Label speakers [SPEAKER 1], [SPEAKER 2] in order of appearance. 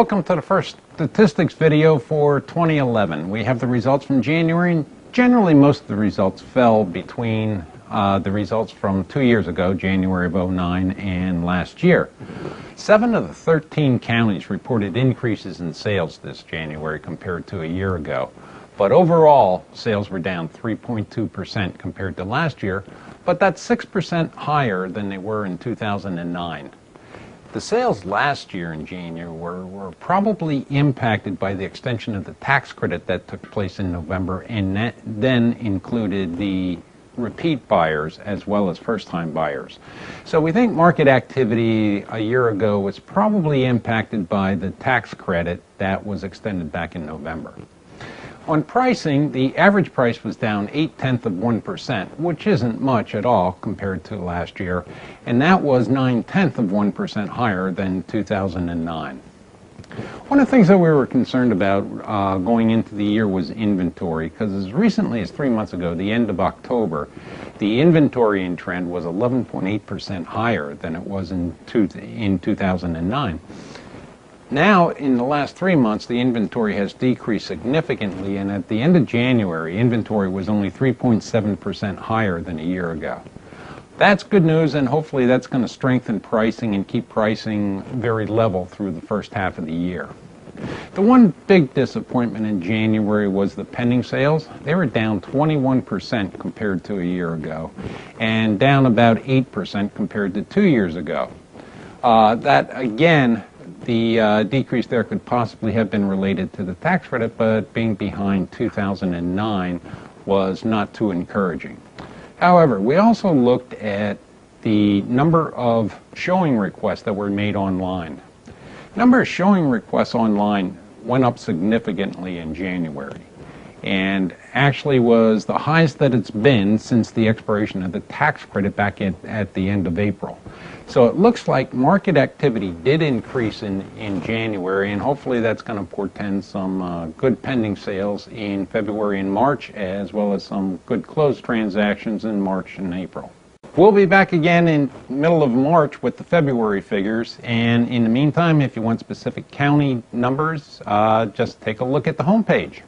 [SPEAKER 1] Welcome to the first statistics video for 2011. We have the results from January, and generally most of the results fell between the results from 2 years ago, January of 2009, and last year. 7 of the 13 counties reported increases in sales this January compared to a year ago. But overall, sales were down 3.2% compared to last year, but that's 6% higher than they were in 2009. The sales last year in January were probably impacted by the extension of the tax credit that took place in November, and that then included the repeat buyers as well as first-time buyers. So we think market activity a year ago was probably impacted by the tax credit that was extended back in November. On pricing, the average price was down 0.8%, which isn't much at all compared to last year, and that was 0.9% higher than 2009. One of the things that we were concerned about going into the year was inventory, because as recently as 3 months ago, the end of October, the inventory in trend was 11.8% higher than it was in 2009. Now, in the last 3 months, the inventory has decreased significantly, and at the end of January, inventory was only 3.7% higher than a year ago. That's good news, and hopefully that's going to strengthen pricing and keep pricing very level through the first half of the year. The one big disappointment in January was the pending sales. They were down 21% compared to a year ago, and down about 8% compared to 2 years ago. The decrease there could possibly have been related to the tax credit, but being behind 2009 was not too encouraging. However, we also looked at the number of showing requests that were made online. Number of showing requests online went up significantly in January, and actually was the highest that it's been since the expiration of the tax credit back at the end of April. So it looks like market activity did increase in January, and hopefully that's going to portend some good pending sales in February and March, as well as some good closed transactions in March and April. We'll be back again in the middle of March with the February figures, and in the meantime, if you want specific county numbers, just take a look at the homepage.